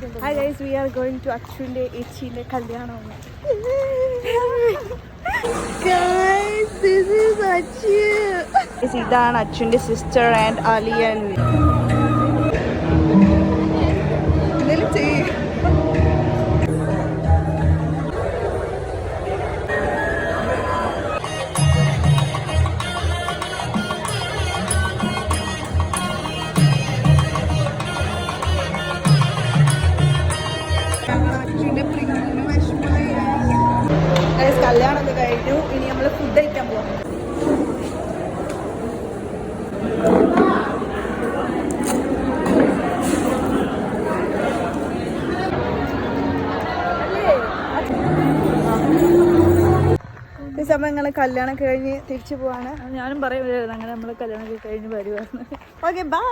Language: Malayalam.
Hi guys, we are going to Achunde Echinde Kalyanam. Guys, this is Achu. This is Achunde's sister and Aliyan. കല്യാണമൊക്കെ കഴിഞ്ഞു. ഇനി നമ്മൾ ഫുഡ് കഴിക്കാൻ പോകാം. ഈ സമയം ഞങ്ങൾ കല്യാണം കഴിഞ്ഞ് തിരിച്ചു പോവാണ്. ഞാനും പറയുമായിരുന്നു അങ്ങനെ നമ്മൾ കല്യാണം കഴിഞ്ഞ് വരുവാണ്. Okay bye.